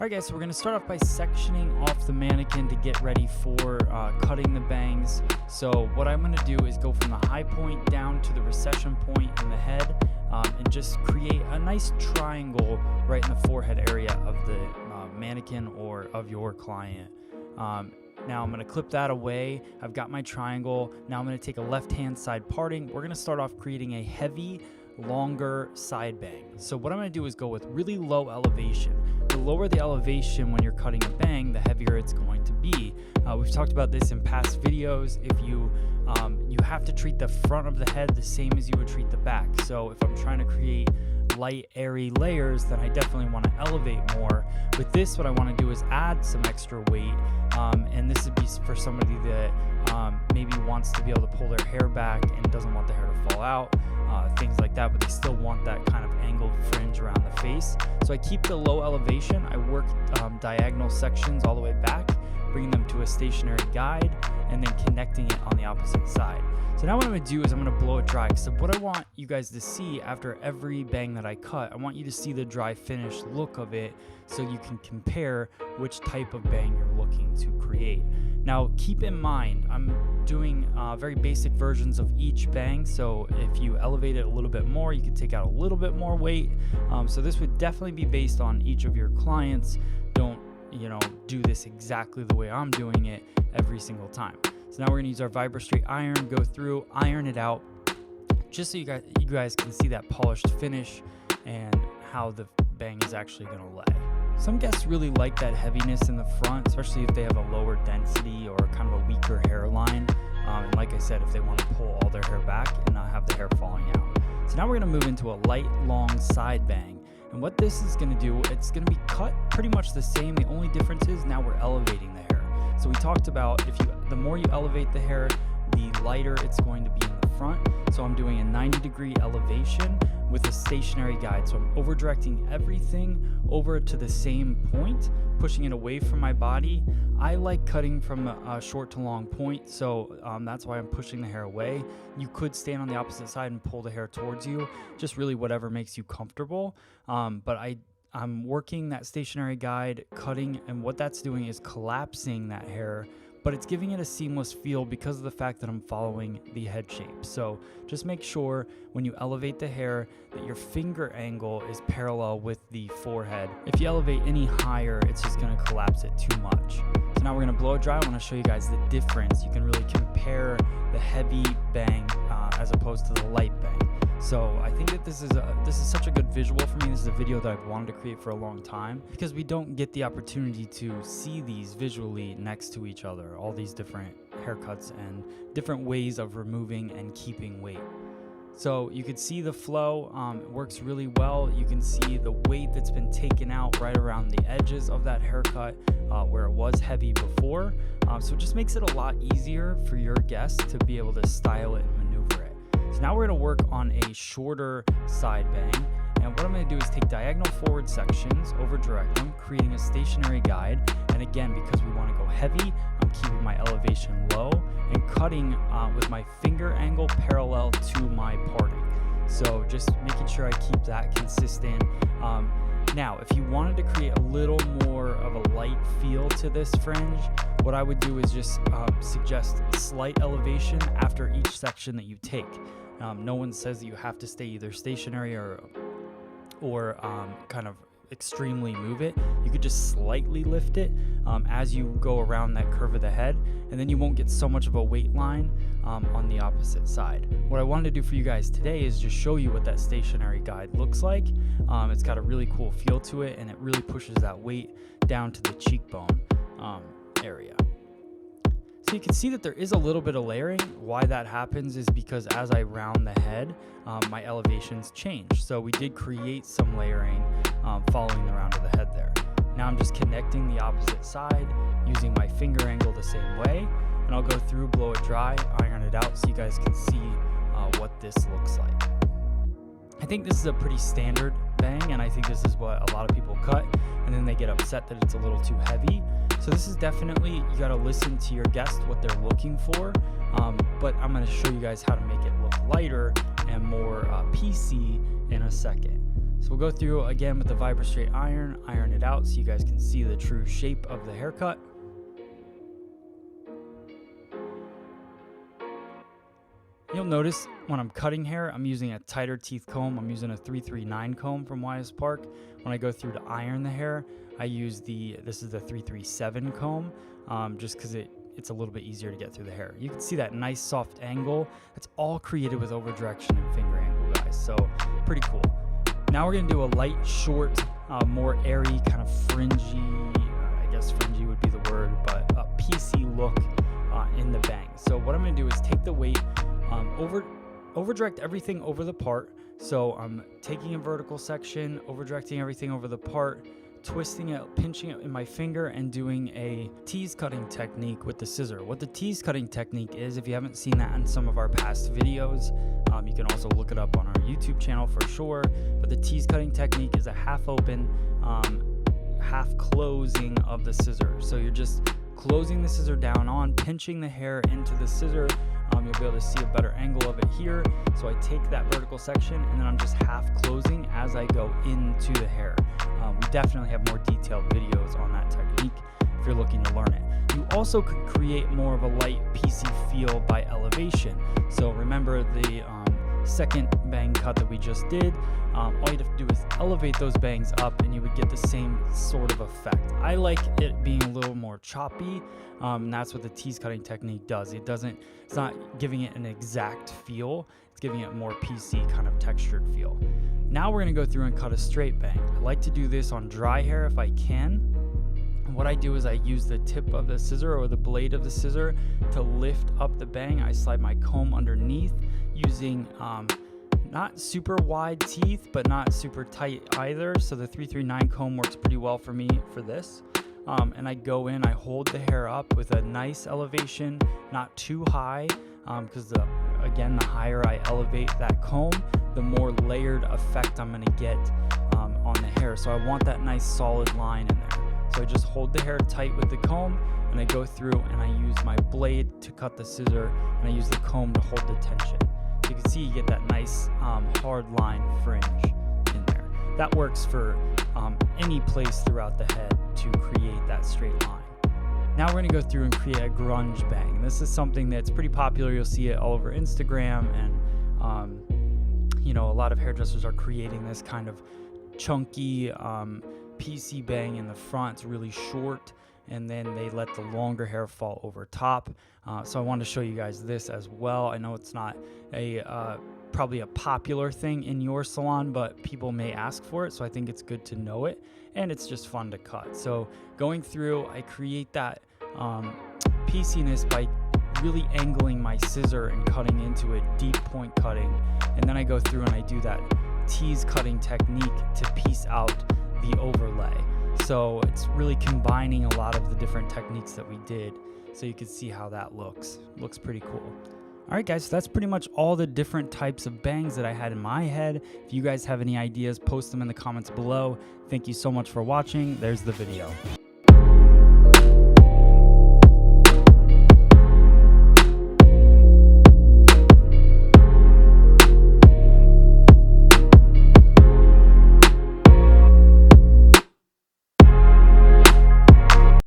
Alright guys, so we're going to start off by sectioning off the mannequin to get ready for cutting the bangs. So what I'm going to do is go from the high point down to the recession point in the head and just create a nice triangle right in the forehead area of the mannequin or of your client. Now I'm going to clip that away. I've got my triangle. Now I'm going to take a left-hand side parting. We're going to start off creating a heavy, longer side bang. So what I'm going to do is go with really low elevation. The lower the elevation when you're cutting a bang, the heavier it's going to be. We've talked about this in past videos. If you have to treat the front of the head the same as you would treat the back. So if I'm trying to create light, airy layers, then I definitely want to elevate more. With this, what I want to do is add some extra weight, and this would be for somebody that maybe wants to be able to pull their hair back and doesn't want the hair to fall out, things like that, but they still want that kind of angled fringe around the face. So I keep the low elevation. I work diagonal sections all the way back, bringing them to a stationary guide, and then connecting it on the opposite side. So now what I'm going to do is I'm going to blow it dry. So what I want you guys to see after every bang that I cut, I want you to see the dry finish look of it so you can compare which type of bang you're looking to create. Now keep in mind, I'm doing very basic versions of each bang. So if you elevate it a little bit more, you can take out a little bit more weight. So this would definitely be based on each of your clients. Don't do this exactly the way I'm doing it every single time. So now we're going to use our Vibra-Straight iron, go through, iron it out, just so you guys can see that polished finish and how the bang is actually going to lay. Some guests really like that heaviness in the front, especially if they have a lower density or kind of a weaker hairline. And like I said, if they want to pull all their hair back and not have the hair falling out. So now we're going to move into a light, long side bang. And what this is going to do, it's going to be cut pretty much the same. The only difference is now we're elevating the hair. So we talked about the more you elevate the hair, the lighter it's going to be in the front. So I'm doing a 90-degree elevation with a stationary guide. So I'm over directing everything over to the same point, pushing it away from my body. I like cutting from a short to long point, so that's why I'm pushing the hair away. You could stand on the opposite side and pull the hair towards you, just really whatever makes you comfortable. But I'm working that stationary guide, cutting, and what that's doing is collapsing that hair, but it's giving it a seamless feel because of the fact that I'm following the head shape. So just make sure when you elevate the hair that your finger angle is parallel with the forehead. If you elevate any higher, it's just going to collapse it too much. So now we're going to blow it dry. I want to show you guys the difference. You can really compare the heavy bang as opposed to the light bang. So I think that this is such a good visual for me. This is a video that I've wanted to create for a long time because we don't get the opportunity to see these visually next to each other, all these different haircuts and different ways of removing and keeping weight. So you can see the flow, it works really well. You can see the weight that's been taken out right around the edges of that haircut where it was heavy before. So it just makes it a lot easier for your guests to be able to style it and maneuver it. So now we're going to work on a shorter side bang. And what I'm going to do is take diagonal forward sections, over direct them, creating a stationary guide. And again, because we want to go heavy, I'm keeping my elevation low and cutting with my finger angle parallel to my parting. So just making sure I keep that consistent. Now, if you wanted to create a little more of a light feel to this fringe, what I would do is just suggest a slight elevation after each section that you take. No one says that you have to stay either stationary or kind of extremely move it. You could just slightly lift it as you go around that curve of the head, and then you won't get so much of a weight line on the opposite side. What I wanted to do for you guys today is just show you what that stationary guide looks like. It's got a really cool feel to it, and it really pushes that weight down to the cheekbone area. So you can see that there is a little bit of layering. Why that happens is because as I round the head, my elevations change. So we did create some layering following the round of the head there. Now I'm just connecting the opposite side using my finger angle the same way, and I'll go through, blow it dry, iron it out so you guys can see what this looks like. I think this is a pretty standard bang, and I think this is what a lot of people cut, and then they get upset that it's a little too heavy. So this is definitely, you got to listen to your guest, what they're looking for, but I'm going to show you guys how to make it look lighter and more PC in a second. So we'll go through again with the Vibra Straight iron it out so you guys can see the true shape of the haircut. You'll notice when I'm cutting hair, I'm using a tighter teeth comb. I'm using a 339 comb from YS Park. When I go through to iron the hair, I use this is the 337 comb, just because it's a little bit easier to get through the hair. You can see that nice soft angle. That's all created with over direction and finger angle, guys. So pretty cool. Now we're gonna do a light, short, more airy, kind of fringy, I guess fringy would be the word, but a PC look in the bang. So what I'm gonna do is take the weight, over direct everything over the part. So I'm taking a vertical section, over directing everything over the part, twisting it, pinching it in my finger, and doing a tease cutting technique with the scissor. What the tease cutting technique is, if you haven't seen that in some of our past videos, you can also look it up on our YouTube channel for sure. But the tease cutting technique is a half open, half closing of the scissor. So you're just closing the scissor down on, pinching the hair into the scissor. You'll be able to see a better angle of it here. So I take that vertical section and then I'm just half closing as I go into the hair. We definitely have more detailed videos on that technique if you're looking to learn it. You also could create more of a light PC feel by elevation. So remember the second bang cut that we just did, all you'd have to do is elevate those bangs up and you would get the same sort of effect. I like it being a little more choppy, and that's what the tease cutting technique does. It's not giving it an exact feel, it's giving it more PC kind of textured feel. Now we're gonna go through and cut a straight bang. I like to do this on dry hair if I can. And what I do is I use the tip of the scissor or the blade of the scissor to lift up the bang. I slide my comb underneath using not super wide teeth, but not super tight either. So the 339 comb works pretty well for me for this. And I go in, I hold the hair up with a nice elevation, not too high, because again, the higher I elevate that comb, the more layered effect I'm gonna get on the hair. So I want that nice solid line in there. So I just hold the hair tight with the comb and I go through and I use my blade to cut the scissor and I use the comb to hold the tension. So you can see you get that nice hard line fringe in there. That works for any place throughout the head to create that straight line. Now we're gonna go through and create a grunge bang. This is something that's pretty popular. You'll see it all over Instagram, and you know, a lot of hairdressers are creating this kind of chunky PC bang in the front. It's really short, and then they let the longer hair fall over top. So I wanted to show you guys this as well. I know it's not probably a popular thing in your salon, but people may ask for it, so I think it's good to know it, and it's just fun to cut. So going through, I create that PCness by really angling my scissor and cutting into it, deep point cutting, and then I go through and I do that tease cutting technique to piece out the overlay. So it's really combining a lot of the different techniques that we did, so you can see how that looks pretty cool. All right, guys, so that's pretty much all the different types of bangs that I had in my head. If you guys have any ideas, post them in the comments below. Thank you so much for watching. There's the video.